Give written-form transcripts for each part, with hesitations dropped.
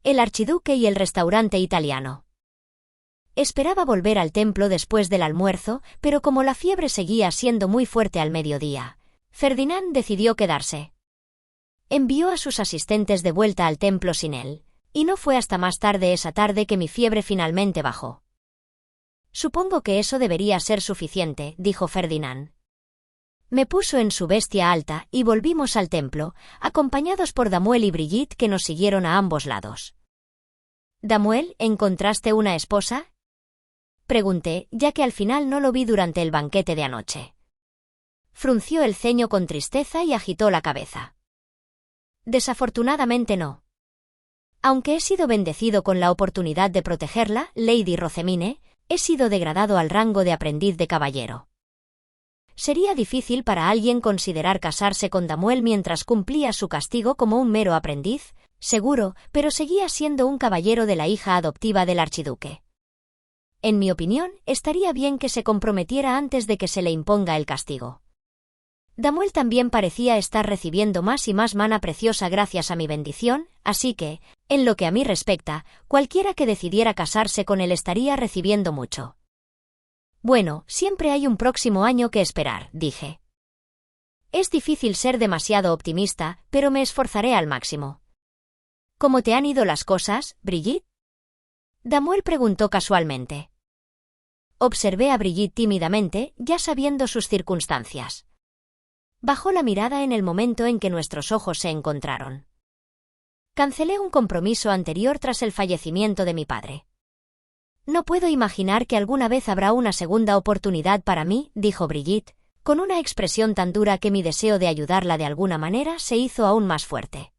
el archiduque y el restaurante italiano. Esperaba volver al templo después del almuerzo, pero como la fiebre seguía siendo muy fuerte al mediodía, Ferdinand decidió quedarse. Envió a sus asistentes de vuelta al templo sin él, y no fue hasta más tarde esa tarde que mi fiebre finalmente bajó. Supongo que eso debería ser suficiente, dijo Ferdinand. Me puso en su bestia alta y volvimos al templo, acompañados por Damuel y Brigitte que nos siguieron a ambos lados. «Damuel, ¿encontraste una esposa?», pregunté, ya que al final no lo vi durante el banquete de anoche. Frunció el ceño con tristeza y agitó la cabeza. «Desafortunadamente no. Aunque he sido bendecido con la oportunidad de protegerla, Lady Rosemine, he sido degradado al rango de aprendiz de caballero. Sería difícil para alguien considerar casarse con Damuel mientras cumplía su castigo como un mero aprendiz, seguro, pero seguía siendo un caballero de la hija adoptiva del archiduque. En mi opinión, estaría bien que se comprometiera antes de que se le imponga el castigo. Damuel también parecía estar recibiendo más y más mana preciosa gracias a mi bendición, así que, en lo que a mí respecta, cualquiera que decidiera casarse con él estaría recibiendo mucho. Bueno, siempre hay un próximo año que esperar, dije. Es difícil ser demasiado optimista, pero me esforzaré al máximo. ¿Cómo te han ido las cosas, Brigitte?, Damuel preguntó casualmente. Observé a Brigitte tímidamente, ya sabiendo sus circunstancias. Bajó la mirada en el momento en que nuestros ojos se encontraron. Cancelé un compromiso anterior tras el fallecimiento de mi padre. No puedo imaginar que alguna vez habrá una segunda oportunidad para mí, dijo Brigitte, con una expresión tan dura que mi deseo de ayudarla de alguna manera se hizo aún más fuerte.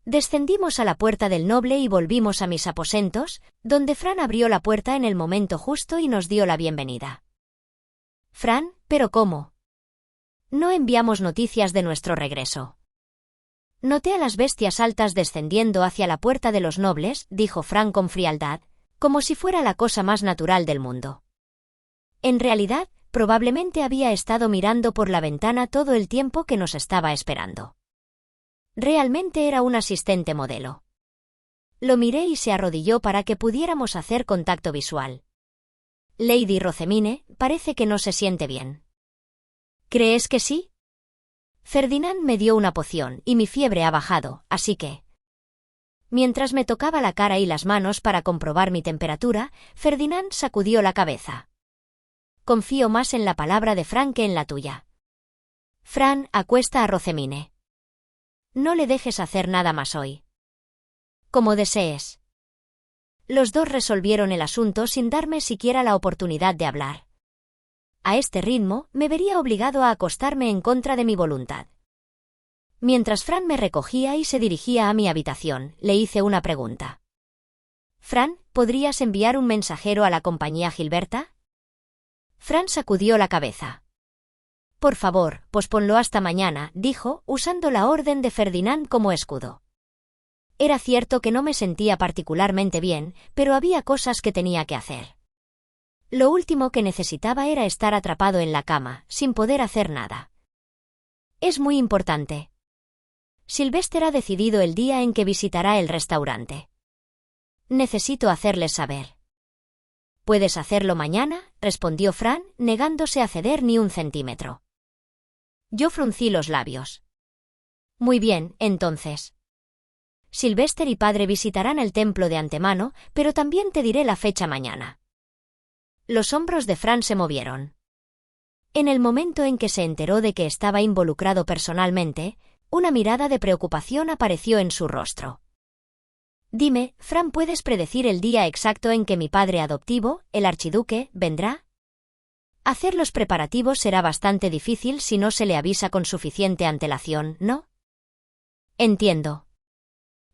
Descendimos a la puerta del noble y volvimos a mis aposentos, donde Fran abrió la puerta en el momento justo y nos dio la bienvenida. Fran, ¿pero cómo? No enviamos noticias de nuestro regreso. Noté a las bestias altas descendiendo hacia la puerta de los nobles, dijo Fran con frialdad, como si fuera la cosa más natural del mundo. En realidad, probablemente había estado mirando por la ventana todo el tiempo que nos estaba esperando. Realmente era un asistente modelo. Lo miré y se arrodilló para que pudiéramos hacer contacto visual. Lady Rosemine, parece que no se siente bien. ¿Crees que sí? Ferdinand me dio una poción y mi fiebre ha bajado, así que... Mientras me tocaba la cara y las manos para comprobar mi temperatura, Ferdinand sacudió la cabeza. Confío más en la palabra de Fran que en la tuya. Fran, acuesta a Rosemine. No le dejes hacer nada más hoy. Como desees. Los dos resolvieron el asunto sin darme siquiera la oportunidad de hablar. A este ritmo, me vería obligado a acostarme en contra de mi voluntad. Mientras Fran me recogía y se dirigía a mi habitación, le hice una pregunta. Fran, ¿podrías enviar un mensajero a la compañía Gilberta? Fran sacudió la cabeza. Por favor, posponlo hasta mañana, dijo, usando la orden de Ferdinand como escudo. Era cierto que no me sentía particularmente bien, pero había cosas que tenía que hacer. Lo último que necesitaba era estar atrapado en la cama, sin poder hacer nada. Es muy importante. Sylvester ha decidido el día en que visitará el restaurante. Necesito hacerles saber. ¿Puedes hacerlo mañana?, respondió Fran, negándose a ceder ni un centímetro. Yo fruncí los labios. Muy bien, entonces. Sylvester y padre visitarán el templo de antemano, pero también te diré la fecha mañana. Los hombros de Fran se movieron. En el momento en que se enteró de que estaba involucrado personalmente, una mirada de preocupación apareció en su rostro. Dime, Fran, ¿puedes predecir el día exacto en que mi padre adoptivo, el archiduque, vendrá? Hacer los preparativos será bastante difícil si no se le avisa con suficiente antelación, ¿no? Entiendo.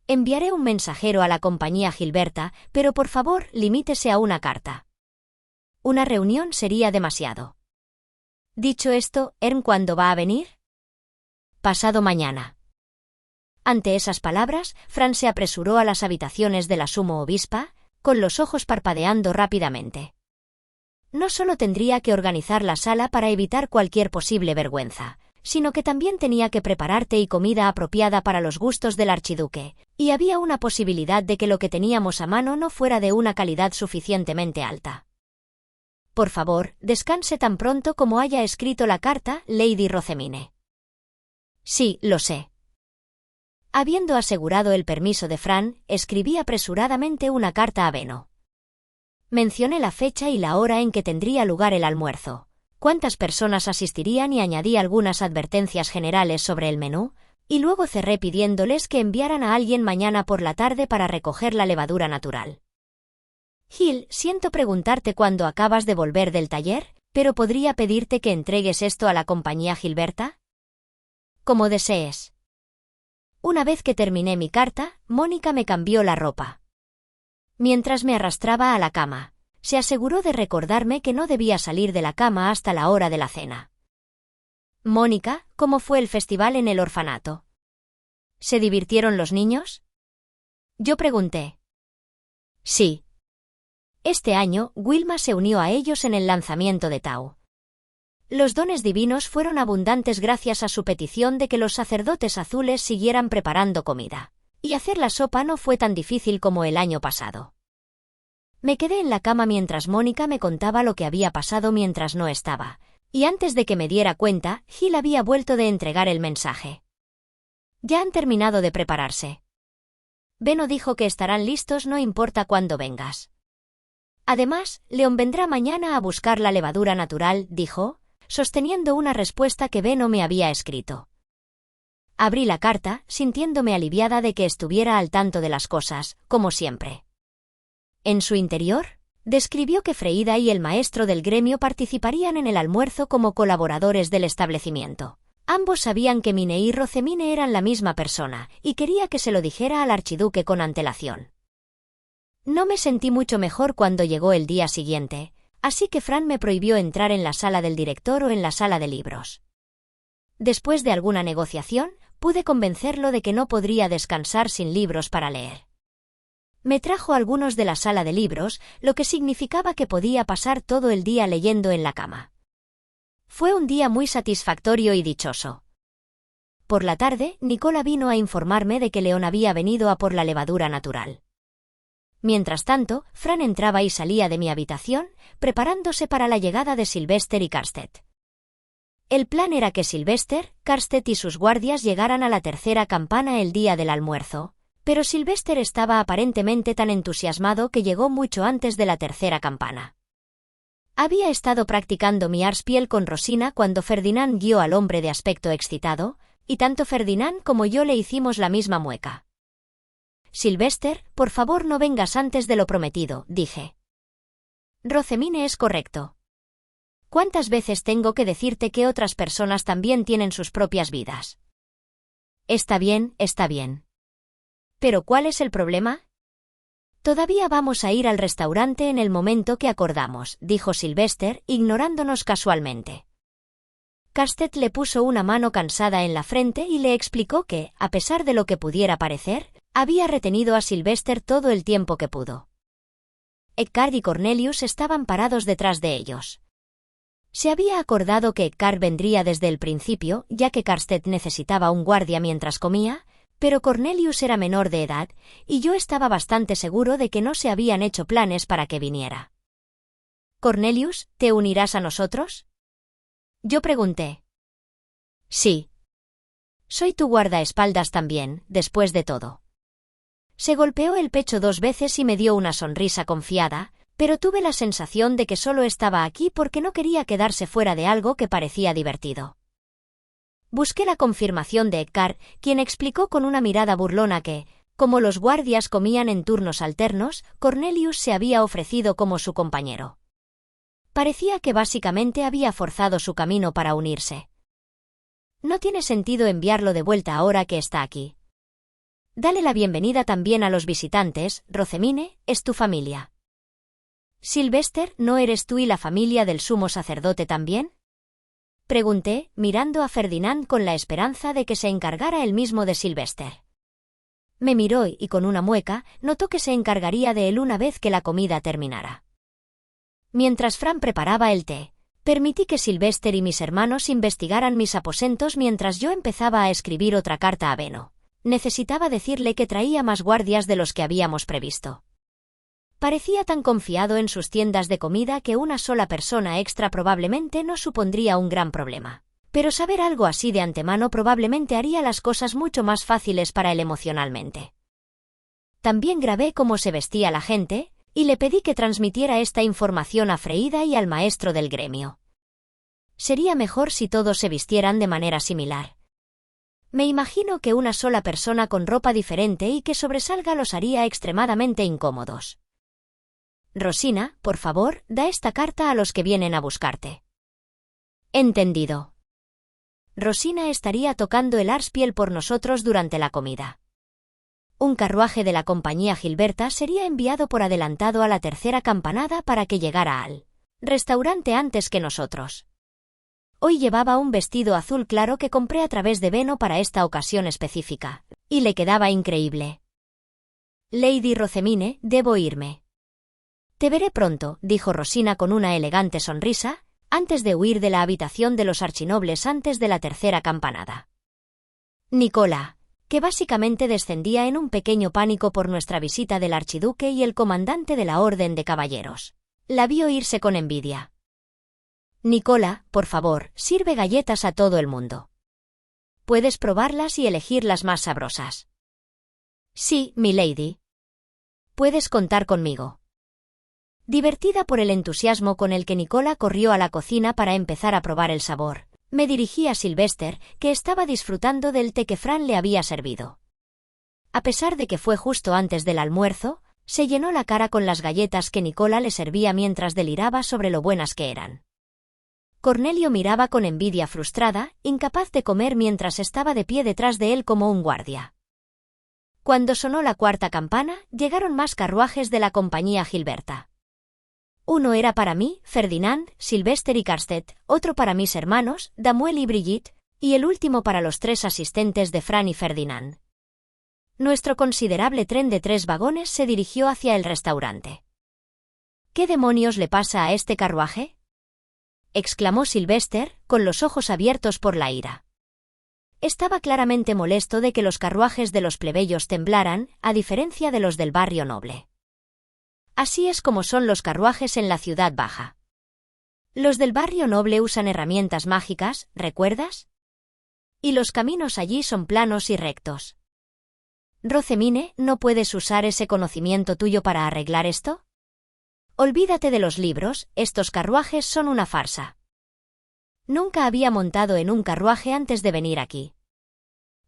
Enviaré un mensajero a la compañía Gilberta, pero por favor, limítese a una carta. Una reunión sería demasiado. Dicho esto, ¿cuándo va a venir? Pasado mañana. Ante esas palabras, Fran se apresuró a las habitaciones de la sumo obispa, con los ojos parpadeando rápidamente. No solo tendría que organizar la sala para evitar cualquier posible vergüenza, sino que también tenía que preparar té y comida apropiada para los gustos del archiduque, y había una posibilidad de que lo que teníamos a mano no fuera de una calidad suficientemente alta. Por favor, descanse tan pronto como haya escrito la carta, Lady Rothermine. Sí, lo sé. Habiendo asegurado el permiso de Fran, escribí apresuradamente una carta a Benno. Mencioné la fecha y la hora en que tendría lugar el almuerzo, cuántas personas asistirían y añadí algunas advertencias generales sobre el menú, y luego cerré pidiéndoles que enviaran a alguien mañana por la tarde para recoger la levadura natural. Gil, siento preguntarte cuándo acabas de volver del taller, pero ¿podría pedirte que entregues esto a la compañía Gilberta? Como desees. Una vez que terminé mi carta, Mónica me cambió la ropa. Mientras me arrastraba a la cama, se aseguró de recordarme que no debía salir de la cama hasta la hora de la cena. Mónica, ¿cómo fue el festival en el orfanato? ¿Se divirtieron los niños? Yo pregunté. Sí. Este año, Wilma se unió a ellos en el lanzamiento de Tau. Los dones divinos fueron abundantes gracias a su petición de que los sacerdotes azules siguieran preparando comida, y hacer la sopa no fue tan difícil como el año pasado. Me quedé en la cama mientras Mónica me contaba lo que había pasado mientras no estaba, y antes de que me diera cuenta, Gil había vuelto de entregar el mensaje. Ya han terminado de prepararse. Benno dijo que estarán listos no importa cuándo vengas. Además, Leon vendrá mañana a buscar la levadura natural, dijo, sosteniendo una respuesta que Benno me había escrito. Abrí la carta, sintiéndome aliviada de que estuviera al tanto de las cosas, como siempre. En su interior, describió que Freida y el maestro del gremio participarían en el almuerzo como colaboradores del establecimiento. Ambos sabían que Mine y Rothermine eran la misma persona, y quería que se lo dijera al archiduque con antelación. No me sentí mucho mejor cuando llegó el día siguiente, así que Fran me prohibió entrar en la sala del director o en la sala de libros. Después de alguna negociación, pude convencerlo de que no podría descansar sin libros para leer. Me trajo algunos de la sala de libros, lo que significaba que podía pasar todo el día leyendo en la cama. Fue un día muy satisfactorio y dichoso. Por la tarde, Nicola vino a informarme de que Leon había venido a por la levadura natural. Mientras tanto, Fran entraba y salía de mi habitación, preparándose para la llegada de Sylvester y Karstedt. El plan era que Sylvester, Karstedt y sus guardias llegaran a la tercera campana el día del almuerzo, pero Sylvester estaba aparentemente tan entusiasmado que llegó mucho antes de la tercera campana. Había estado practicando mi arspiel con Rosina cuando Ferdinand guió al hombre de aspecto excitado, y tanto Ferdinand como yo le hicimos la misma mueca. Sylvester, por favor no vengas antes de lo prometido, dije. Rothermine es correcto. ¿Cuántas veces tengo que decirte que otras personas también tienen sus propias vidas? Está bien, está bien. ¿Pero cuál es el problema? Todavía vamos a ir al restaurante en el momento que acordamos, dijo Sylvester, ignorándonos casualmente. Karstedt le puso una mano cansada en la frente y le explicó que, a pesar de lo que pudiera parecer, había retenido a Sylvester todo el tiempo que pudo. Eckhard y Cornelius estaban parados detrás de ellos. Se había acordado que Eckhard vendría desde el principio, ya que Karstedt necesitaba un guardia mientras comía, pero Cornelius era menor de edad, y yo estaba bastante seguro de que no se habían hecho planes para que viniera. «Cornelius, ¿te unirás a nosotros?», yo pregunté. «Sí. Soy tu guardaespaldas también, después de todo». Se golpeó el pecho 2 veces y me dio una sonrisa confiada, pero tuve la sensación de que solo estaba aquí porque no quería quedarse fuera de algo que parecía divertido. Busqué la confirmación de Eckhard, quien explicó con una mirada burlona que, como los guardias comían en turnos alternos, Cornelius se había ofrecido como su compañero. Parecía que básicamente había forzado su camino para unirse. No tiene sentido enviarlo de vuelta ahora que está aquí. Dale la bienvenida también a los visitantes, Rothermine, es tu familia. Sylvester, ¿no eres tú y la familia del sumo sacerdote también?, pregunté, mirando a Ferdinand con la esperanza de que se encargara él mismo de Sylvester. Me miró y con una mueca, notó que se encargaría de él una vez que la comida terminara. Mientras Fran preparaba el té, Permití que Sylvester y mis hermanos investigaran mis aposentos mientras yo empezaba a escribir otra carta a Beno. Necesitaba decirle que traía más guardias de los que habíamos previsto. Parecía tan confiado en sus tiendas de comida que una sola persona extra probablemente no supondría un gran problema. Pero saber algo así de antemano probablemente haría las cosas mucho más fáciles para él emocionalmente. También grabé cómo se vestía la gente, y le pedí que transmitiera esta información a Freida y al maestro del gremio. Sería mejor si todos se vistieran de manera similar. Me imagino que una sola persona con ropa diferente y que sobresalga los haría extremadamente incómodos. Rosina, por favor, da esta carta a los que vienen a buscarte. Entendido. Rosina estaría tocando el arspiel por nosotros durante la comida. Un carruaje de la compañía Gilberta sería enviado por adelantado a la tercera campanada para que llegara al restaurante antes que nosotros. Hoy llevaba un vestido azul claro que compré a través de Beno para esta ocasión específica, y le quedaba increíble. Lady Rosemine, debo irme. Te veré pronto, dijo Rosina con una elegante sonrisa, antes de huir de la habitación de los archinobles antes de la tercera campanada. Nicola, que básicamente descendía en un pequeño pánico por nuestra visita del archiduque y el comandante de la Orden de Caballeros, la vio irse con envidia. Nicola, por favor, sirve galletas a todo el mundo. Puedes probarlas y elegir las más sabrosas. Sí, milady. Puedes contar conmigo. Divertida por el entusiasmo con el que Nicola corrió a la cocina para empezar a probar el sabor, me dirigí a Sylvester, que estaba disfrutando del té que Fran le había servido. A pesar de que fue justo antes del almuerzo, se llenó la cara con las galletas que Nicola le servía mientras deliraba sobre lo buenas que eran. Cornelio miraba con envidia frustrada, incapaz de comer mientras estaba de pie detrás de él como un guardia. Cuando sonó la cuarta campana, llegaron más carruajes de la compañía Gilberta. Uno era para mí, Ferdinand, Sylvester y Karsted, otro para mis hermanos, Damuel y Brigitte, y el último para los 3 asistentes de Fran y Ferdinand. Nuestro considerable tren de 3 vagones se dirigió hacia el restaurante. ¿Qué demonios le pasa a este carruaje?, exclamó Sylvester, con los ojos abiertos por la ira. Estaba claramente molesto de que los carruajes de los plebeyos temblaran, a diferencia de los del barrio noble. Así es como son los carruajes en la ciudad baja. Los del barrio noble usan herramientas mágicas, ¿recuerdas? Y los caminos allí son planos y rectos. Rosemine, ¿no puedes usar ese conocimiento tuyo para arreglar esto? Olvídate de los libros, estos carruajes son una farsa. Nunca había montado en un carruaje antes de venir aquí.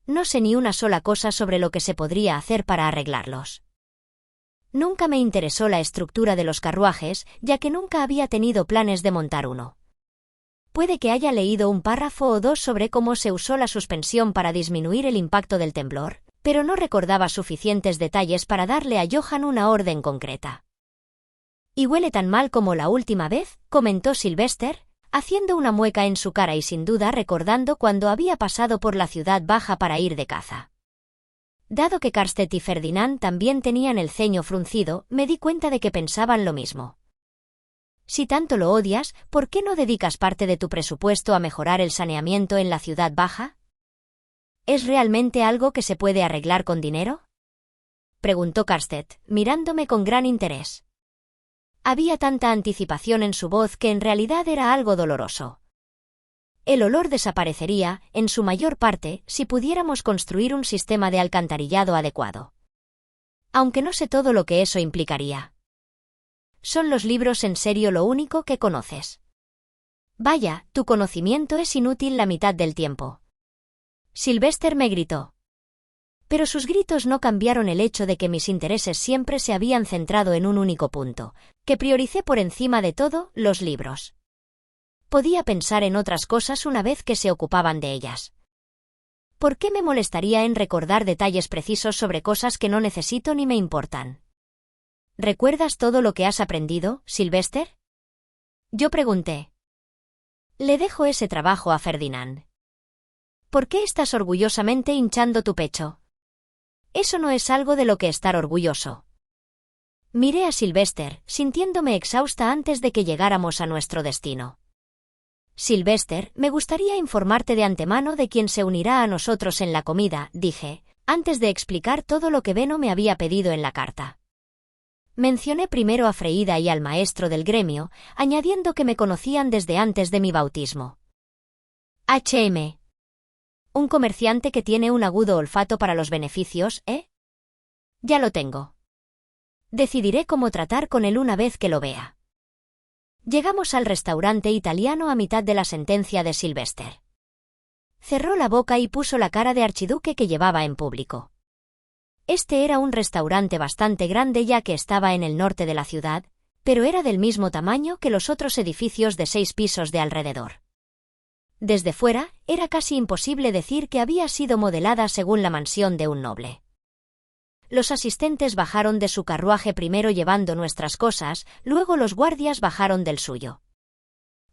No sé ni una sola cosa sobre lo que se podría hacer para arreglarlos. Nunca me interesó la estructura de los carruajes, ya que nunca había tenido planes de montar uno. Puede que haya leído un párrafo o 2 sobre cómo se usó la suspensión para disminuir el impacto del temblor, pero no recordaba suficientes detalles para darle a Johan una orden concreta. Y huele tan mal como la última vez, comentó Sylvester, haciendo una mueca en su cara y sin duda recordando cuando había pasado por la ciudad baja para ir de caza. Dado que Karsted y Ferdinand también tenían el ceño fruncido, me di cuenta de que pensaban lo mismo. Si tanto lo odias, ¿por qué no dedicas parte de tu presupuesto a mejorar el saneamiento en la ciudad baja? ¿Es realmente algo que se puede arreglar con dinero?, preguntó Karsted, mirándome con gran interés. Había tanta anticipación en su voz que en realidad era algo doloroso. El olor desaparecería, en su mayor parte, si pudiéramos construir un sistema de alcantarillado adecuado. Aunque no sé todo lo que eso implicaría. ¿Son los libros en serio lo único que conoces? Vaya, tu conocimiento es inútil la mitad del tiempo. Sylvester me gritó. Pero sus gritos no cambiaron el hecho de que mis intereses siempre se habían centrado en un único punto, que prioricé por encima de todo, los libros. Podía pensar en otras cosas una vez que se ocupaban de ellas. ¿Por qué me molestaría en recordar detalles precisos sobre cosas que no necesito ni me importan? ¿Recuerdas todo lo que has aprendido, Sylvester?, yo pregunté. Le dejo ese trabajo a Ferdinand. ¿Por qué estás orgullosamente hinchando tu pecho? Eso no es algo de lo que estar orgulloso. Miré a Sylvester, sintiéndome exhausta antes de que llegáramos a nuestro destino. Sylvester, me gustaría informarte de antemano de quién se unirá a nosotros en la comida, dije, antes de explicar todo lo que Beno me había pedido en la carta. Mencioné primero a Freída y al maestro del gremio, añadiendo que me conocían desde antes de mi bautismo. H.M. Un comerciante que tiene un agudo olfato para los beneficios, ¿eh? Ya lo tengo. Decidiré cómo tratar con él una vez que lo vea. Llegamos al restaurante italiano a mitad de la sentencia de Sylvester. Cerró la boca y puso la cara de archiduque que llevaba en público. Este era un restaurante bastante grande ya que estaba en el norte de la ciudad, pero era del mismo tamaño que los otros edificios de 6 pisos de alrededor. Desde fuera, era casi imposible decir que había sido modelada según la mansión de un noble. Los asistentes bajaron de su carruaje primero llevando nuestras cosas, luego los guardias bajaron del suyo.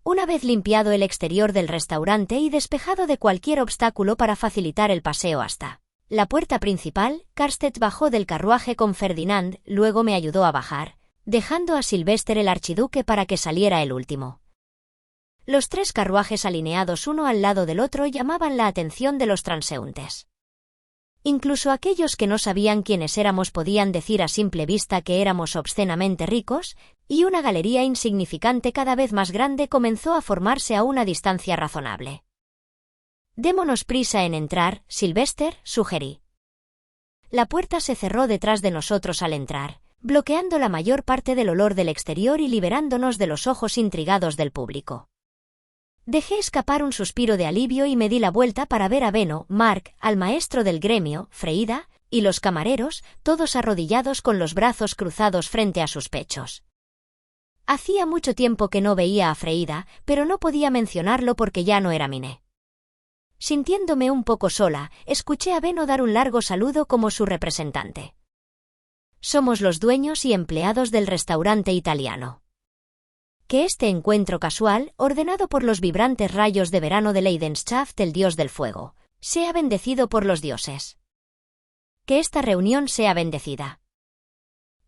Una vez limpiado el exterior del restaurante y despejado de cualquier obstáculo para facilitar el paseo hasta la puerta principal, Karstedt bajó del carruaje con Ferdinand, luego me ayudó a bajar, dejando a Sylvester el archiduque para que saliera el último. Los 3 carruajes alineados uno al lado del otro llamaban la atención de los transeúntes. Incluso aquellos que no sabían quiénes éramos podían decir a simple vista que éramos obscenamente ricos, y una galería insignificante cada vez más grande comenzó a formarse a una distancia razonable. «Démonos prisa en entrar, Sylvester», sugerí. La puerta se cerró detrás de nosotros al entrar, bloqueando la mayor parte del olor del exterior y liberándonos de los ojos intrigados del público. Dejé escapar un suspiro de alivio y me di la vuelta para ver a Beno, Mark, al maestro del gremio, Freída, y los camareros, todos arrodillados con los brazos cruzados frente a sus pechos. Hacía mucho tiempo que no veía a Freída, pero no podía mencionarlo porque ya no era Miné. Sintiéndome un poco sola, escuché a Beno dar un largo saludo como su representante. Somos los dueños y empleados del restaurante italiano. Que este encuentro casual, ordenado por los vibrantes rayos de verano de Leidenschaft, el dios del fuego, sea bendecido por los dioses. Que esta reunión sea bendecida.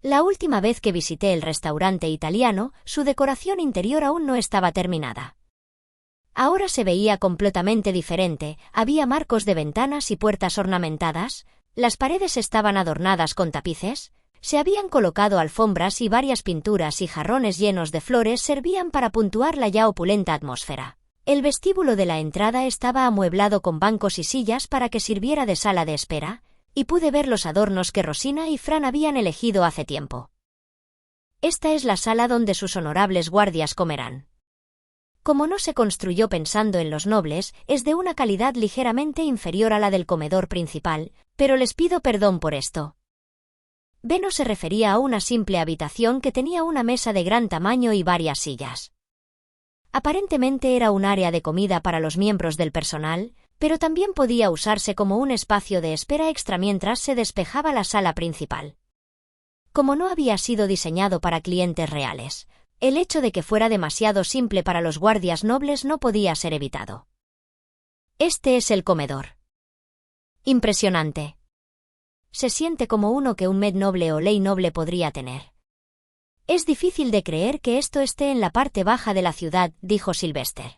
La última vez que visité el restaurante italiano, su decoración interior aún no estaba terminada. Ahora se veía completamente diferente, había marcos de ventanas y puertas ornamentadas, las paredes estaban adornadas con tapices, se habían colocado alfombras y varias pinturas y jarrones llenos de flores servían para puntuar la ya opulenta atmósfera. El vestíbulo de la entrada estaba amueblado con bancos y sillas para que sirviera de sala de espera, y pude ver los adornos que Rosina y Fran habían elegido hace tiempo. Esta es la sala donde sus honorables guardias comerán. Como no se construyó pensando en los nobles, es de una calidad ligeramente inferior a la del comedor principal, pero les pido perdón por esto. Beno se refería a una simple habitación que tenía una mesa de gran tamaño y varias sillas. Aparentemente era un área de comida para los miembros del personal, pero también podía usarse como un espacio de espera extra mientras se despejaba la sala principal. Como no había sido diseñado para clientes reales, el hecho de que fuera demasiado simple para los guardias nobles no podía ser evitado. Este es el comedor. Impresionante. Se siente como uno que un med noble o ley noble podría tener. Es difícil de creer que esto esté en la parte baja de la ciudad, dijo Sylvester.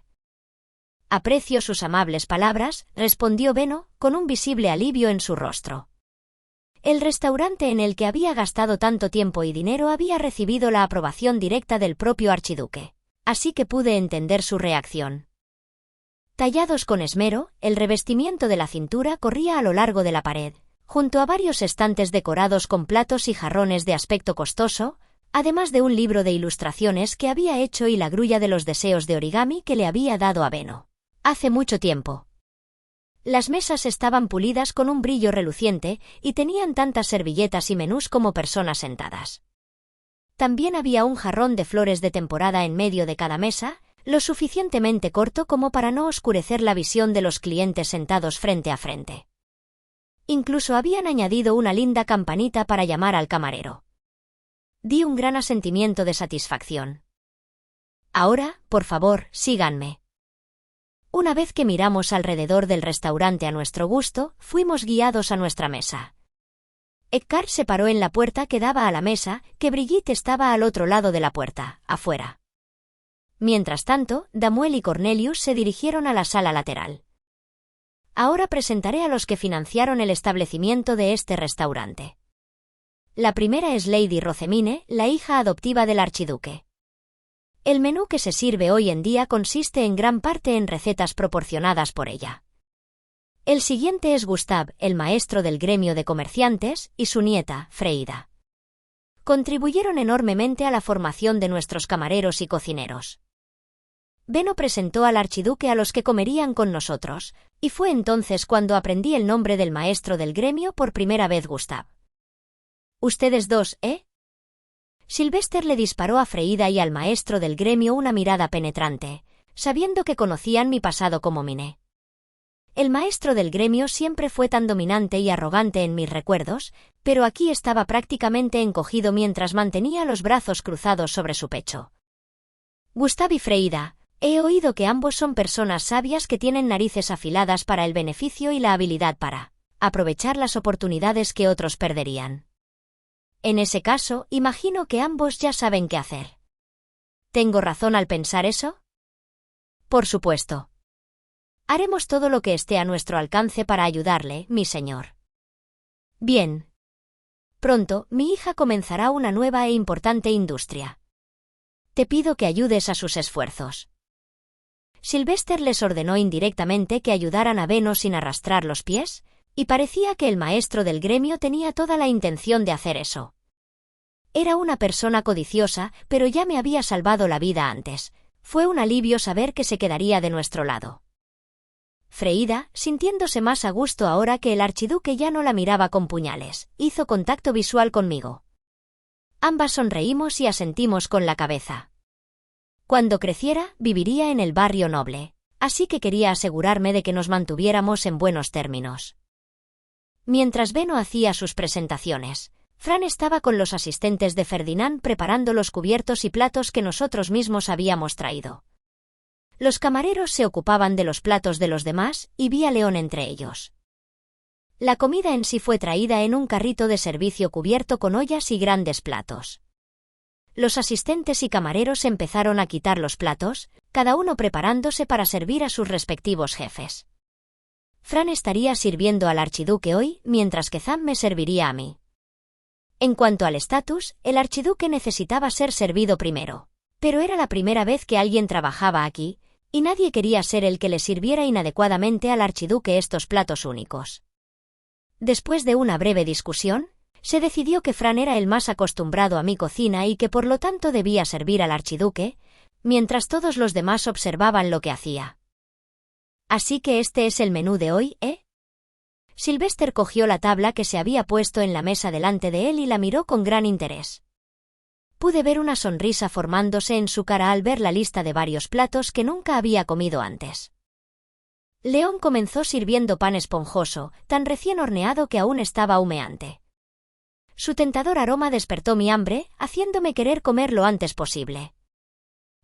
Aprecio sus amables palabras, respondió Beno, con un visible alivio en su rostro. El restaurante en el que había gastado tanto tiempo y dinero había recibido la aprobación directa del propio archiduque, así que pude entender su reacción. Tallados con esmero, el revestimiento de la cintura corría a lo largo de la pared, junto a varios estantes decorados con platos y jarrones de aspecto costoso, además de un libro de ilustraciones que había hecho y la grulla de los deseos de origami que le había dado a Beno hace mucho tiempo. Las mesas estaban pulidas con un brillo reluciente y tenían tantas servilletas y menús como personas sentadas. También había un jarrón de flores de temporada en medio de cada mesa, lo suficientemente corto como para no oscurecer la visión de los clientes sentados frente a frente. Incluso habían añadido una linda campanita para llamar al camarero. Di un gran asentimiento de satisfacción. Ahora, por favor, síganme. Una vez que miramos alrededor del restaurante a nuestro gusto, fuimos guiados a nuestra mesa. Eckhart se paró en la puerta que daba a la mesa, que Brigitte estaba al otro lado de la puerta, afuera. Mientras tanto, Damuel y Cornelius se dirigieron a la sala lateral. Ahora presentaré a los que financiaron el establecimiento de este restaurante. La primera es Lady Rosemine, la hija adoptiva del archiduque. El menú que se sirve hoy en día consiste en gran parte en recetas proporcionadas por ella. El siguiente es Gustave, el maestro del gremio de comerciantes, y su nieta, Freida. Contribuyeron enormemente a la formación de nuestros camareros y cocineros. Benno presentó al archiduque a los que comerían con nosotros, y fue entonces cuando aprendí el nombre del maestro del gremio por primera vez, Gustave. Ustedes dos, ¿eh? Sylvester le disparó a Freida y al maestro del gremio una mirada penetrante, sabiendo que conocían mi pasado como Miné. El maestro del gremio siempre fue tan dominante y arrogante en mis recuerdos, pero aquí estaba prácticamente encogido mientras mantenía los brazos cruzados sobre su pecho. Gustave y Freida, he oído que ambos son personas sabias que tienen narices afiladas para el beneficio y la habilidad para aprovechar las oportunidades que otros perderían. En ese caso, imagino que ambos ya saben qué hacer. ¿Tengo razón al pensar eso? Por supuesto. Haremos todo lo que esté a nuestro alcance para ayudarle, mi señor. Bien. Pronto, mi hija comenzará una nueva e importante industria. Te pido que ayudes a sus esfuerzos. Sylvester les ordenó indirectamente que ayudaran a Benno sin arrastrar los pies, y parecía que el maestro del gremio tenía toda la intención de hacer eso. Era una persona codiciosa, pero ya me había salvado la vida antes. Fue un alivio saber que se quedaría de nuestro lado. Freida, sintiéndose más a gusto ahora que el archiduque ya no la miraba con puñales, hizo contacto visual conmigo. Ambas sonreímos y asentimos con la cabeza. Cuando creciera, viviría en el barrio noble, así que quería asegurarme de que nos mantuviéramos en buenos términos. Mientras Benno hacía sus presentaciones, Fran estaba con los asistentes de Ferdinand preparando los cubiertos y platos que nosotros mismos habíamos traído. Los camareros se ocupaban de los platos de los demás y vi a León entre ellos. La comida en sí fue traída en un carrito de servicio cubierto con ollas y grandes platos. Los asistentes y camareros empezaron a quitar los platos, cada uno preparándose para servir a sus respectivos jefes. Fran estaría sirviendo al archiduque hoy, mientras que Zam me serviría a mí. En cuanto al estatus, el archiduque necesitaba ser servido primero. Pero era la primera vez que alguien trabajaba aquí, y nadie quería ser el que le sirviera inadecuadamente al archiduque estos platos únicos. Después de una breve discusión, se decidió que Fran era el más acostumbrado a mi cocina y que por lo tanto debía servir al archiduque, mientras todos los demás observaban lo que hacía. Así que este es el menú de hoy, ¿eh? Sylvester cogió la tabla que se había puesto en la mesa delante de él y la miró con gran interés. Pude ver una sonrisa formándose en su cara al ver la lista de varios platos que nunca había comido antes. León comenzó sirviendo pan esponjoso, tan recién horneado que aún estaba humeante. Su tentador aroma despertó mi hambre, haciéndome querer comer lo antes posible.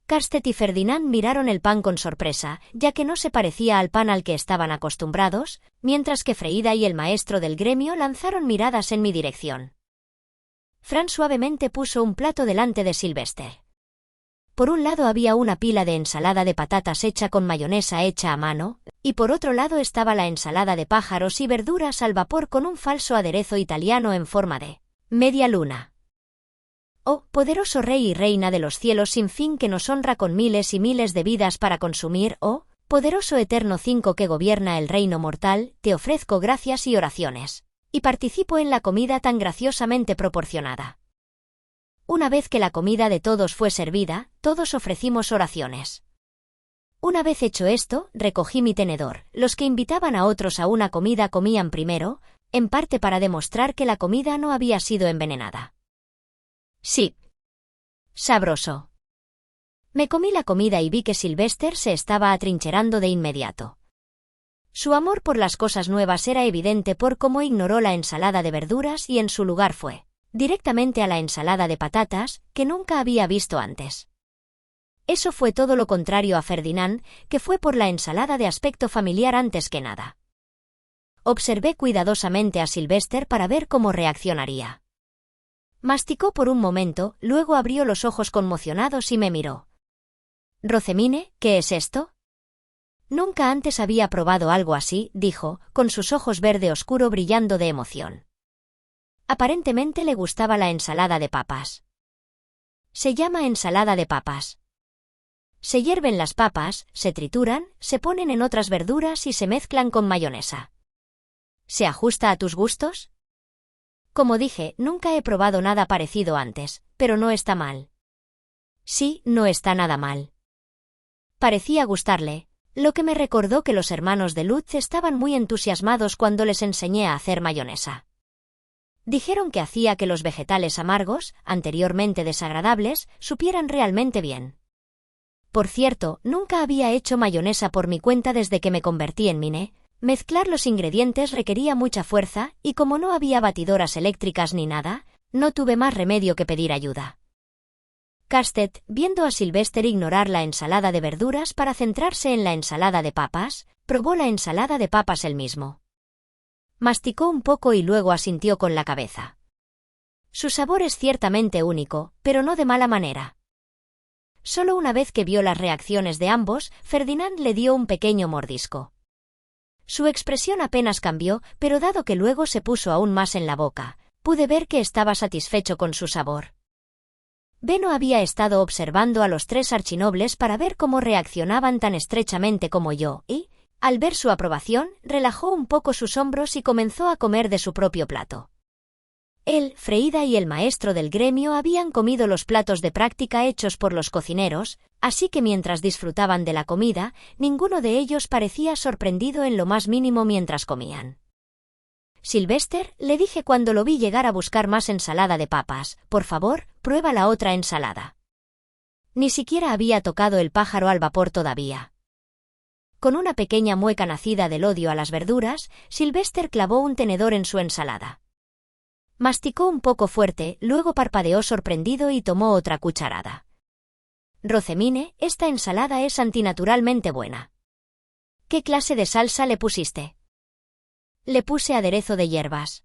Karsted y Ferdinand miraron el pan con sorpresa, ya que no se parecía al pan al que estaban acostumbrados, mientras que Freida y el maestro del gremio lanzaron miradas en mi dirección. Fran suavemente puso un plato delante de Sylvester. Por un lado había una pila de ensalada de patatas hecha con mayonesa hecha a mano, y por otro lado estaba la ensalada de pájaros y verduras al vapor con un falso aderezo italiano en forma de media luna. Oh, poderoso rey y reina de los cielos sin fin que nos honra con miles y miles de vidas para consumir, oh, poderoso eterno 5 que gobierna el reino mortal, te ofrezco gracias y oraciones, y participo en la comida tan graciosamente proporcionada. Una vez que la comida de todos fue servida, todos ofrecimos oraciones. Una vez hecho esto, recogí mi tenedor. Los que invitaban a otros a una comida comían primero, en parte para demostrar que la comida no había sido envenenada. Sí. Sabroso. Me comí la comida y vi que Sylvester se estaba atrincherando de inmediato. Su amor por las cosas nuevas era evidente por cómo ignoró la ensalada de verduras y en su lugar fue directamente a la ensalada de patatas, que nunca había visto antes. Eso fue todo lo contrario a Ferdinand, que fue por la ensalada de aspecto familiar antes que nada. Observé cuidadosamente a Sylvester para ver cómo reaccionaría. Masticó por un momento, luego abrió los ojos conmocionados y me miró. Rosamine, ¿qué es esto? Nunca antes había probado algo así, dijo, con sus ojos verde oscuro brillando de emoción. Aparentemente le gustaba la ensalada de papas. Se llama ensalada de papas. Se hierven las papas, se trituran, se ponen en otras verduras y se mezclan con mayonesa. ¿Se ajusta a tus gustos? Como dije, nunca he probado nada parecido antes, pero no está mal. Sí, no está nada mal. Parecía gustarle, lo que me recordó que los hermanos de Lutz estaban muy entusiasmados cuando les enseñé a hacer mayonesa. Dijeron que hacía que los vegetales amargos, anteriormente desagradables, supieran realmente bien. Por cierto, nunca había hecho mayonesa por mi cuenta desde que me convertí en Mine. Mezclar los ingredientes requería mucha fuerza, y como no había batidoras eléctricas ni nada, no tuve más remedio que pedir ayuda. Carstedt, viendo a Sylvester ignorar la ensalada de verduras para centrarse en la ensalada de papas, probó la ensalada de papas él mismo. Masticó un poco y luego asintió con la cabeza. Su sabor es ciertamente único, pero no de mala manera. Solo una vez que vio las reacciones de ambos, Ferdinand le dio un pequeño mordisco. Su expresión apenas cambió, pero dado que luego se puso aún más en la boca, pude ver que estaba satisfecho con su sabor. Benno había estado observando a los tres archinobles para ver cómo reaccionaban tan estrechamente como yo, y, al ver su aprobación, relajó un poco sus hombros y comenzó a comer de su propio plato. Él, Freida y el maestro del gremio habían comido los platos de práctica hechos por los cocineros, así que mientras disfrutaban de la comida, ninguno de ellos parecía sorprendido en lo más mínimo mientras comían. Sylvester, le dije cuando lo vi llegar a buscar más ensalada de papas, por favor, prueba la otra ensalada. Ni siquiera había tocado el pájaro al vapor todavía. Con una pequeña mueca nacida del odio a las verduras, Sylvester clavó un tenedor en su ensalada. Masticó un poco fuerte, luego parpadeó sorprendido y tomó otra cucharada. Rosamine, esta ensalada es antinaturalmente buena. ¿Qué clase de salsa le pusiste? Le puse aderezo de hierbas.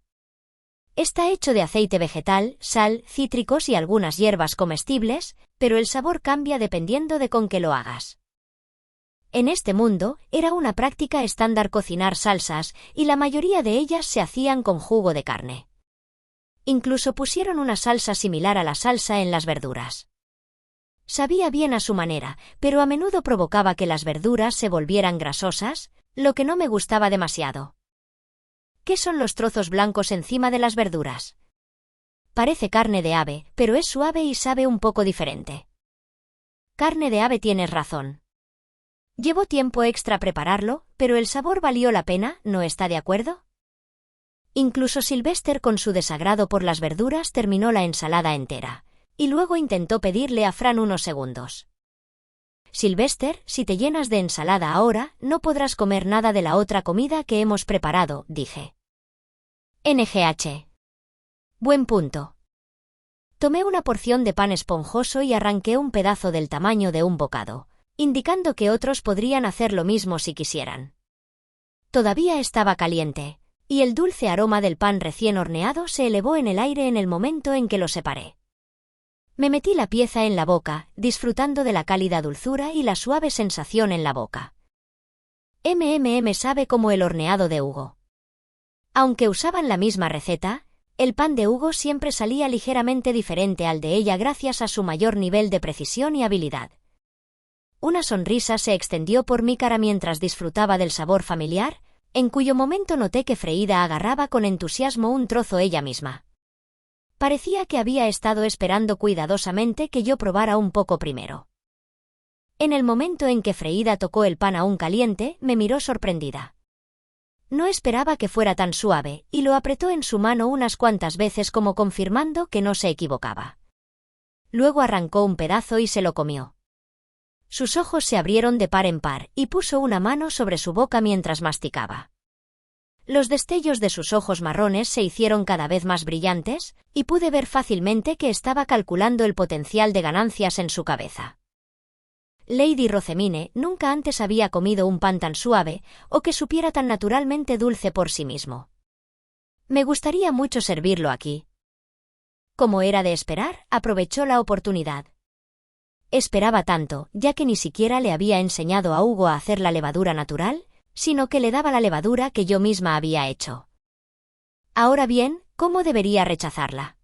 Está hecho de aceite vegetal, sal, cítricos y algunas hierbas comestibles, pero el sabor cambia dependiendo de con qué lo hagas. En este mundo, era una práctica estándar cocinar salsas, y la mayoría de ellas se hacían con jugo de carne. Incluso pusieron una salsa similar a la salsa en las verduras. Sabía bien a su manera, pero a menudo provocaba que las verduras se volvieran grasosas, lo que no me gustaba demasiado. ¿Qué son los trozos blancos encima de las verduras? Parece carne de ave, pero es suave y sabe un poco diferente. Carne de ave, tienes razón. Llevó tiempo extra prepararlo, pero el sabor valió la pena, ¿no está de acuerdo? Incluso Sylvester, con su desagrado por las verduras, terminó la ensalada entera, y luego intentó pedirle a Fran unos segundos. Sylvester, si te llenas de ensalada ahora, no podrás comer nada de la otra comida que hemos preparado, dije. NGH. Buen punto. Tomé una porción de pan esponjoso y arranqué un pedazo del tamaño de un bocado, indicando que otros podrían hacer lo mismo si quisieran. Todavía estaba caliente, y el dulce aroma del pan recién horneado se elevó en el aire en el momento en que lo separé. Me metí la pieza en la boca, disfrutando de la cálida dulzura y la suave sensación en la boca. Sabe como el horneado de Hugo. Aunque usaban la misma receta, el pan de Hugo siempre salía ligeramente diferente al de ella gracias a su mayor nivel de precisión y habilidad. Una sonrisa se extendió por mi cara mientras disfrutaba del sabor familiar, en cuyo momento noté que Freida agarraba con entusiasmo un trozo ella misma. Parecía que había estado esperando cuidadosamente que yo probara un poco primero. En el momento en que Freida tocó el pan aún caliente, me miró sorprendida. No esperaba que fuera tan suave, y lo apretó en su mano unas cuantas veces como confirmando que no se equivocaba. Luego arrancó un pedazo y se lo comió. Sus ojos se abrieron de par en par, y puso una mano sobre su boca mientras masticaba. Los destellos de sus ojos marrones se hicieron cada vez más brillantes, y pude ver fácilmente que estaba calculando el potencial de ganancias en su cabeza. Lady Rosamine nunca antes había comido un pan tan suave, o que supiera tan naturalmente dulce por sí mismo. Me gustaría mucho servirlo aquí. Como era de esperar, aprovechó la oportunidad. Esperaba tanto, ya que ni siquiera le había enseñado a Hugo a hacer la levadura natural, sino que le daba la levadura que yo misma había hecho. Ahora bien, ¿cómo debería rechazarla?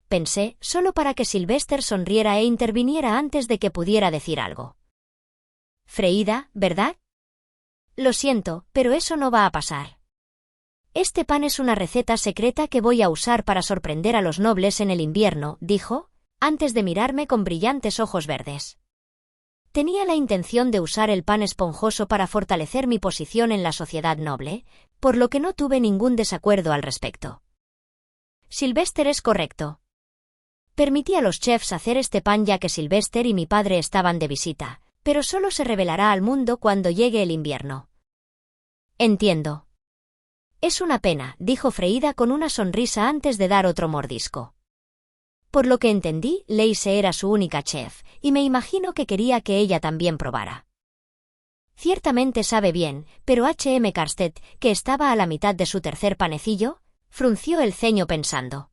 Pensé, solo para que Sylvester sonriera e interviniera antes de que pudiera decir algo. Freída, ¿verdad? Lo siento, pero eso no va a pasar. Este pan es una receta secreta que voy a usar para sorprender a los nobles en el invierno, dijo, antes de mirarme con brillantes ojos verdes. Tenía la intención de usar el pan esponjoso para fortalecer mi posición en la sociedad noble, por lo que no tuve ningún desacuerdo al respecto. Sylvester es correcto. Permití a los chefs hacer este pan ya que Sylvester y mi padre estaban de visita, pero solo se revelará al mundo cuando llegue el invierno. Entiendo. Es una pena, dijo Freída con una sonrisa antes de dar otro mordisco. Por lo que entendí, Lacey era su única chef, y me imagino que quería que ella también probara. Ciertamente sabe bien, pero H.M. Carstead, que estaba a la mitad de su tercer panecillo, frunció el ceño pensando.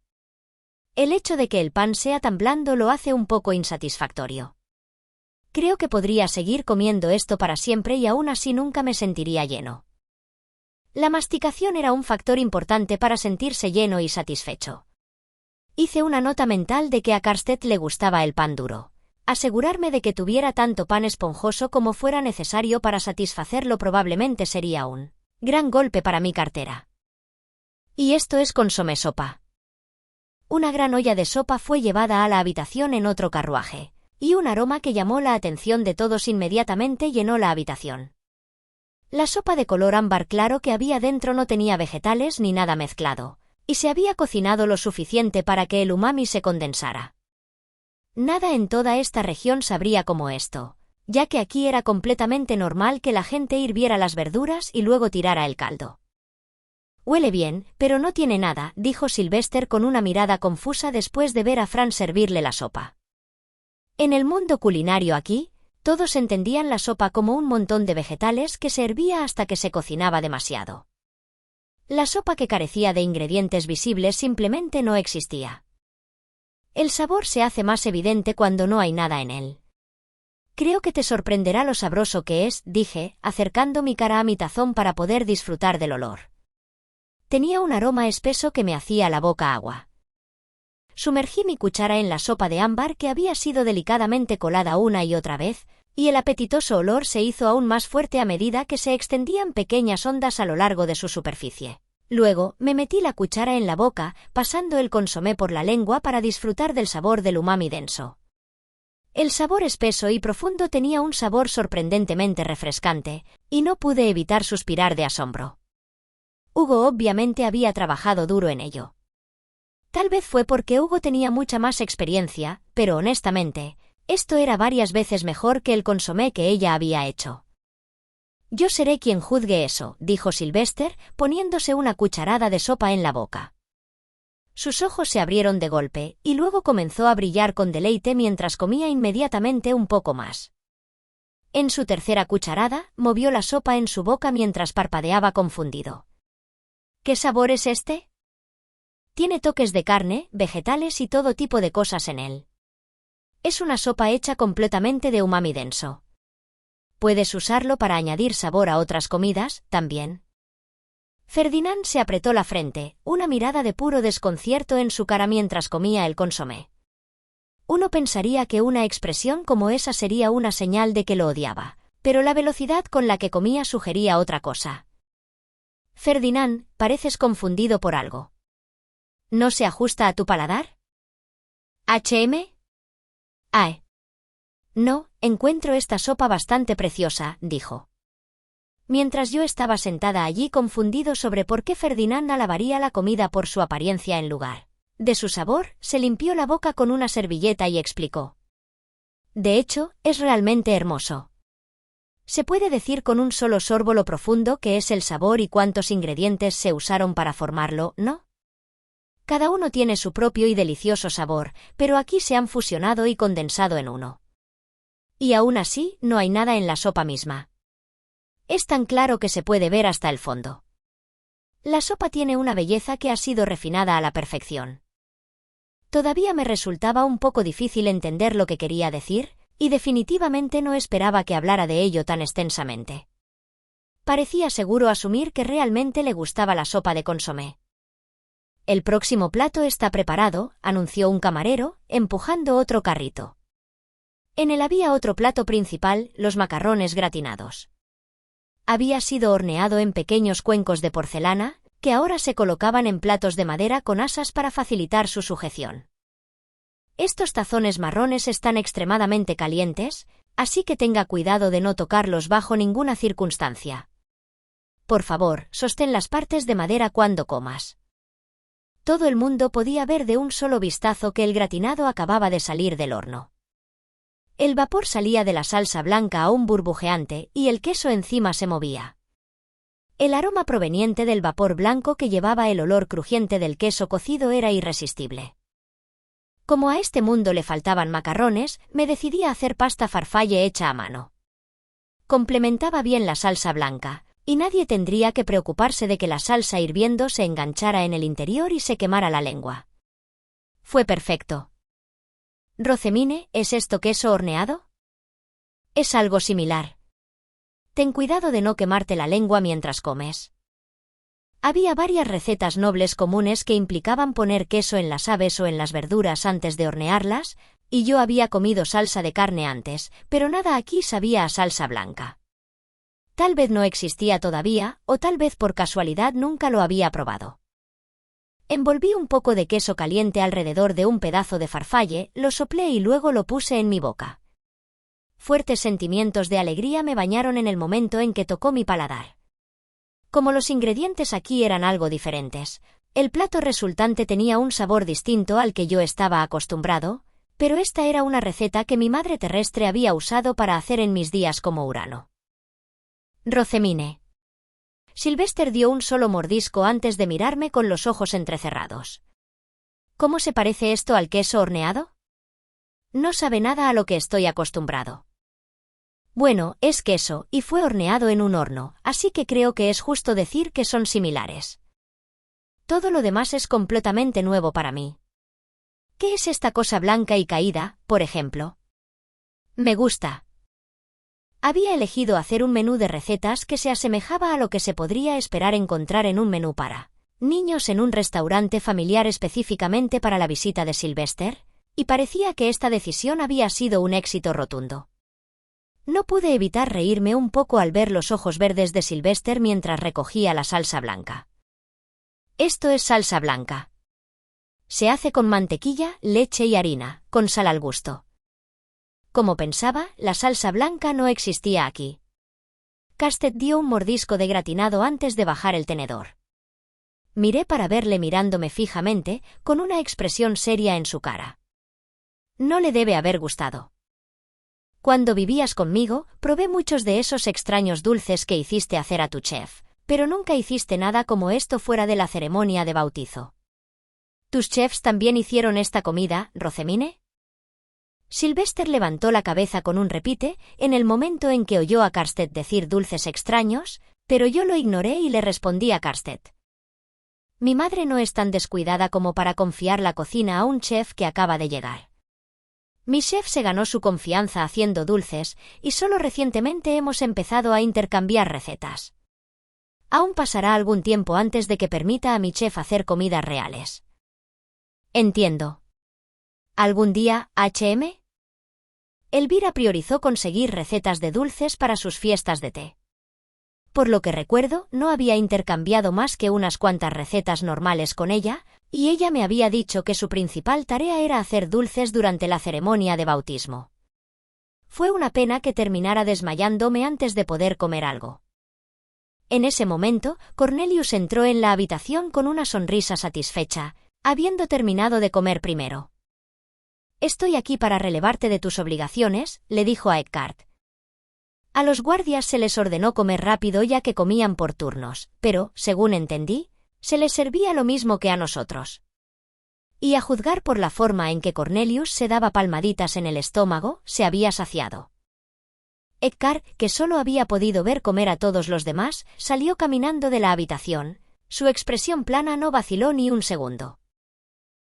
El hecho de que el pan sea tan blando lo hace un poco insatisfactorio. Creo que podría seguir comiendo esto para siempre y aún así nunca me sentiría lleno. La masticación era un factor importante para sentirse lleno y satisfecho. Hice una nota mental de que a Carstead le gustaba el pan duro. Asegurarme de que tuviera tanto pan esponjoso como fuera necesario para satisfacerlo probablemente sería un gran golpe para mi cartera. Y esto es consomé sopa. Una gran olla de sopa fue llevada a la habitación en otro carruaje, y un aroma que llamó la atención de todos inmediatamente llenó la habitación. La sopa de color ámbar claro que había dentro no tenía vegetales ni nada mezclado, y se había cocinado lo suficiente para que el umami se condensara. Nada en toda esta región sabría como esto, ya que aquí era completamente normal que la gente hirviera las verduras y luego tirara el caldo. Huele bien, pero no tiene nada, dijo Sylvester con una mirada confusa después de ver a Fran servirle la sopa. En el mundo culinario aquí, todos entendían la sopa como un montón de vegetales que se hervía hasta que se cocinaba demasiado. La sopa que carecía de ingredientes visibles simplemente no existía. El sabor se hace más evidente cuando no hay nada en él. Creo que te sorprenderá lo sabroso que es, dije, acercando mi cara a mi tazón para poder disfrutar del olor. Tenía un aroma espeso que me hacía la boca agua. Sumergí mi cuchara en la sopa de ámbar que había sido delicadamente colada una y otra vez, y el apetitoso olor se hizo aún más fuerte a medida que se extendían pequeñas ondas a lo largo de su superficie. Luego, me metí la cuchara en la boca, pasando el consomé por la lengua para disfrutar del sabor del umami denso. El sabor espeso y profundo tenía un sabor sorprendentemente refrescante, y no pude evitar suspirar de asombro. Hugo obviamente había trabajado duro en ello. Tal vez fue porque Hugo tenía mucha más experiencia, pero honestamente, esto era varias veces mejor que el consomé que ella había hecho. Yo seré quien juzgue eso, dijo Sylvester, poniéndose una cucharada de sopa en la boca. Sus ojos se abrieron de golpe, y luego comenzó a brillar con deleite mientras comía inmediatamente un poco más. En su tercera cucharada, movió la sopa en su boca mientras parpadeaba confundido. ¿Qué sabor es este? Tiene toques de carne, vegetales y todo tipo de cosas en él. Es una sopa hecha completamente de umami denso. Puedes usarlo para añadir sabor a otras comidas, también. Ferdinand se apretó la frente, una mirada de puro desconcierto en su cara mientras comía el consomé. Uno pensaría que una expresión como esa sería una señal de que lo odiaba, pero la velocidad con la que comía sugería otra cosa. Ferdinand, pareces confundido por algo. ¿No se ajusta a tu paladar? ¿HM? Ae. No, encuentro esta sopa bastante preciosa, dijo. Mientras yo estaba sentada allí confundido sobre por qué Ferdinand alabaría la comida por su apariencia en lugar de su sabor, se limpió la boca con una servilleta y explicó. De hecho, es realmente hermoso. Se puede decir con un solo sorbo lo profundo que es el sabor y cuántos ingredientes se usaron para formarlo, ¿no? Cada uno tiene su propio y delicioso sabor, pero aquí se han fusionado y condensado en uno. Y aún así, no hay nada en la sopa misma. Es tan claro que se puede ver hasta el fondo. La sopa tiene una belleza que ha sido refinada a la perfección. Todavía me resultaba un poco difícil entender lo que quería decir, Y definitivamente no esperaba que hablara de ello tan extensamente. Parecía seguro asumir que realmente le gustaba la sopa de consomé. «El próximo plato está preparado», anunció un camarero, empujando otro carrito. En él había otro plato principal, los macarrones gratinados. Había sido horneado en pequeños cuencos de porcelana, que ahora se colocaban en platos de madera con asas para facilitar su sujeción. Estos tazones marrones están extremadamente calientes, así que tenga cuidado de no tocarlos bajo ninguna circunstancia. Por favor, sostén las partes de madera cuando comas. Todo el mundo podía ver de un solo vistazo que el gratinado acababa de salir del horno. El vapor salía de la salsa blanca aún burbujeante y el queso encima se movía. El aroma proveniente del vapor blanco que llevaba el olor crujiente del queso cocido era irresistible. Como a este mundo le faltaban macarrones, me decidí a hacer pasta farfalle hecha a mano. Complementaba bien la salsa blanca, y nadie tendría que preocuparse de que la salsa hirviendo se enganchara en el interior y se quemara la lengua. Fue perfecto. «Rosemine, ¿es esto queso horneado?» «Es algo similar. Ten cuidado de no quemarte la lengua mientras comes». Había varias recetas nobles comunes que implicaban poner queso en las aves o en las verduras antes de hornearlas, y yo había comido salsa de carne antes, pero nada aquí sabía a salsa blanca. Tal vez no existía todavía, o tal vez por casualidad nunca lo había probado. Envolví un poco de queso caliente alrededor de un pedazo de farfalle, lo soplé y luego lo puse en mi boca. Fuertes sentimientos de alegría me bañaron en el momento en que tocó mi paladar. Como los ingredientes aquí eran algo diferentes, el plato resultante tenía un sabor distinto al que yo estaba acostumbrado, pero esta era una receta que mi madre terrestre había usado para hacer en mis días como Urano. «Rosemine». Sylvester dio un solo mordisco antes de mirarme con los ojos entrecerrados. «¿Cómo se parece esto al queso horneado?» «No sabe nada a lo que estoy acostumbrado». «Bueno, es queso, y fue horneado en un horno, así que creo que es justo decir que son similares. Todo lo demás es completamente nuevo para mí». «¿Qué es esta cosa blanca y caída, por ejemplo?» «Me gusta». Había elegido hacer un menú de recetas que se asemejaba a lo que se podría esperar encontrar en un menú para niños en un restaurante familiar específicamente para la visita de Sylvester, y parecía que esta decisión había sido un éxito rotundo. No pude evitar reírme un poco al ver los ojos verdes de Sylvester mientras recogía la salsa blanca. «Esto es salsa blanca. Se hace con mantequilla, leche y harina, con sal al gusto». Como pensaba, la salsa blanca no existía aquí. Castell dio un mordisco de gratinado antes de bajar el tenedor. Miré para verle mirándome fijamente, con una expresión seria en su cara. No le debe haber gustado. «Cuando vivías conmigo, probé muchos de esos extraños dulces que hiciste hacer a tu chef, pero nunca hiciste nada como esto fuera de la ceremonia de bautizo». «¿Tus chefs también hicieron esta comida, Rosemine?» Sylvester levantó la cabeza con un repite, en el momento en que oyó a Castell decir dulces extraños, pero yo lo ignoré y le respondí a Castell. «Mi madre no es tan descuidada como para confiar la cocina a un chef que acaba de llegar. Mi chef se ganó su confianza haciendo dulces, y solo recientemente hemos empezado a intercambiar recetas. Aún pasará algún tiempo antes de que permita a mi chef hacer comidas reales». «Entiendo. ¿Algún día, H.M.?» Elvira priorizó conseguir recetas de dulces para sus fiestas de té. Por lo que recuerdo, no había intercambiado más que unas cuantas recetas normales con ella, y ella me había dicho que su principal tarea era hacer dulces durante la ceremonia de bautismo. Fue una pena que terminara desmayándome antes de poder comer algo. En ese momento, Cornelius entró en la habitación con una sonrisa satisfecha, habiendo terminado de comer primero. «Estoy aquí para relevarte de tus obligaciones», le dijo a Eckhart. A los guardias se les ordenó comer rápido ya que comían por turnos, pero, según entendí, se les servía lo mismo que a nosotros. Y a juzgar por la forma en que Cornelius se daba palmaditas en el estómago, se había saciado. Eckhart, que solo había podido ver comer a todos los demás, salió caminando de la habitación. Su expresión plana no vaciló ni un segundo.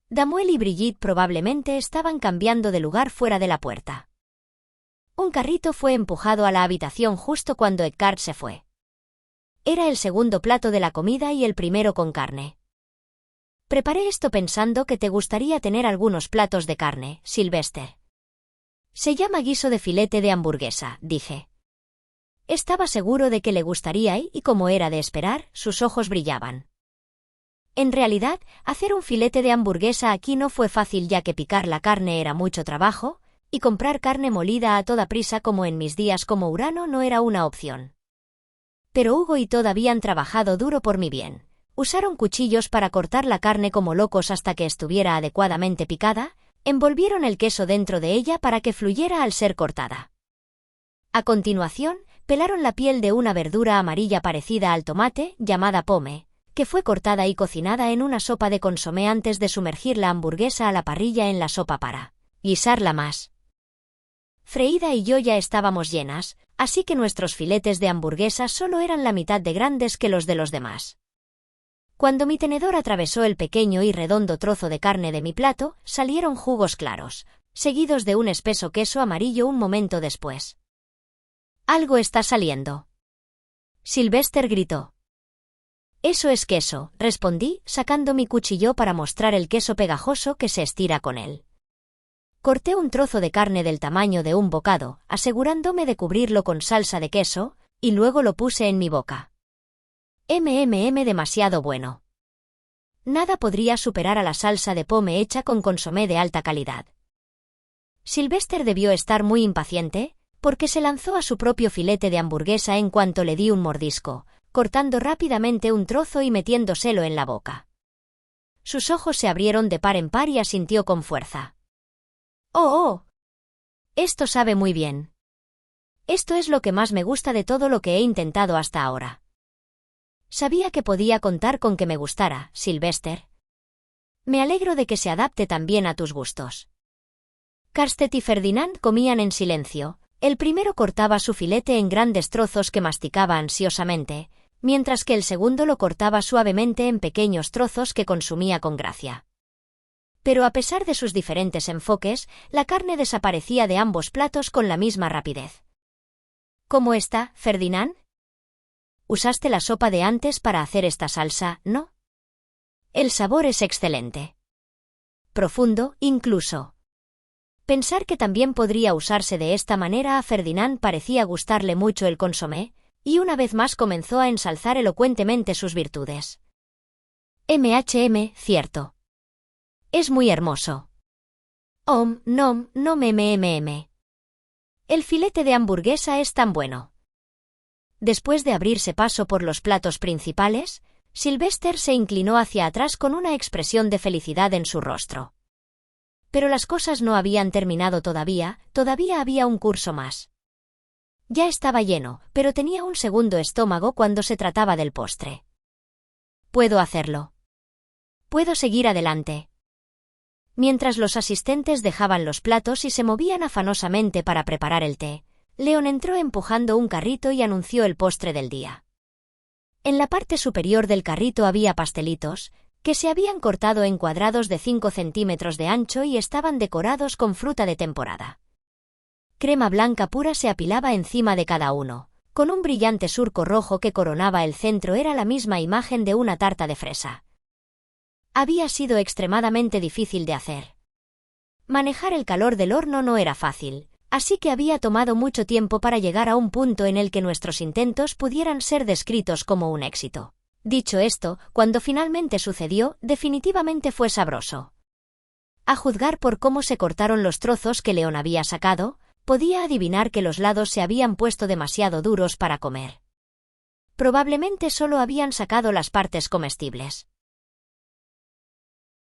Damuel y Brigitte probablemente estaban cambiando de lugar fuera de la puerta. Un carrito fue empujado a la habitación justo cuando Eckhart se fue. Era el segundo plato de la comida y el primero con carne. Preparé esto pensando que te gustaría tener algunos platos de carne, Sylvester. Se llama guiso de filete de hamburguesa, dije. Estaba seguro de que le gustaría y como era de esperar, sus ojos brillaban. En realidad, hacer un filete de hamburguesa aquí no fue fácil ya que picar la carne era mucho trabajo, y comprar carne molida a toda prisa como en mis días como Urano no era una opción. Pero Hugo y Todd habían trabajado duro por mi bien. Usaron cuchillos para cortar la carne como locos hasta que estuviera adecuadamente picada, envolvieron el queso dentro de ella para que fluyera al ser cortada. A continuación, pelaron la piel de una verdura amarilla parecida al tomate, llamada pome, que fue cortada y cocinada en una sopa de consomé antes de sumergir la hamburguesa a la parrilla en la sopa para guisarla más. Freida y yo ya estábamos llenas, así que nuestros filetes de hamburguesa solo eran la mitad de grandes que los de los demás. Cuando mi tenedor atravesó el pequeño y redondo trozo de carne de mi plato, salieron jugos claros, seguidos de un espeso queso amarillo un momento después. «Algo está saliendo». Sylvester gritó. «Eso es queso», respondí, sacando mi cuchillo para mostrar el queso pegajoso que se estira con él. Corté un trozo de carne del tamaño de un bocado, asegurándome de cubrirlo con salsa de queso, y luego lo puse en mi boca. Demasiado bueno. Nada podría superar a la salsa de pome hecha con consomé de alta calidad. Sylvester debió estar muy impaciente, porque se lanzó a su propio filete de hamburguesa en cuanto le di un mordisco, cortando rápidamente un trozo y metiéndoselo en la boca. Sus ojos se abrieron de par en par y asintió con fuerza. «Oh! Esto sabe muy bien. Esto es lo que más me gusta de todo lo que he intentado hasta ahora». Sabía que podía contar con que me gustara, Sylvester. Me alegro de que se adapte también a tus gustos. Karstedt y Ferdinand comían en silencio. El primero cortaba su filete en grandes trozos que masticaba ansiosamente, mientras que el segundo lo cortaba suavemente en pequeños trozos que consumía con gracia. Pero a pesar de sus diferentes enfoques, la carne desaparecía de ambos platos con la misma rapidez. ¿Cómo está, Ferdinand? Usaste la sopa de antes para hacer esta salsa, ¿no? El sabor es excelente. Profundo, incluso. Pensar que también podría usarse de esta manera a Ferdinand parecía gustarle mucho el consomé, y una vez más comenzó a ensalzar elocuentemente sus virtudes. Cierto. Es muy hermoso. No. El filete de hamburguesa es tan bueno. Después de abrirse paso por los platos principales, Sylvester se inclinó hacia atrás con una expresión de felicidad en su rostro. Pero las cosas no habían terminado todavía había un curso más. Ya estaba lleno, pero tenía un segundo estómago cuando se trataba del postre. Puedo hacerlo. Puedo seguir adelante. Mientras los asistentes dejaban los platos y se movían afanosamente para preparar el té, Leon entró empujando un carrito y anunció el postre del día. En la parte superior del carrito había pastelitos, que se habían cortado en cuadrados de 5 centímetros de ancho y estaban decorados con fruta de temporada. Crema blanca pura se apilaba encima de cada uno, con un brillante surco rojo que coronaba el centro. Era la misma imagen de una tarta de fresa. Había sido extremadamente difícil de hacer. Manejar el calor del horno no era fácil, así que había tomado mucho tiempo para llegar a un punto en el que nuestros intentos pudieran ser descritos como un éxito. Dicho esto, cuando finalmente sucedió, definitivamente fue sabroso. A juzgar por cómo se cortaron los trozos que Leon había sacado, podía adivinar que los lados se habían puesto demasiado duros para comer. Probablemente solo habían sacado las partes comestibles.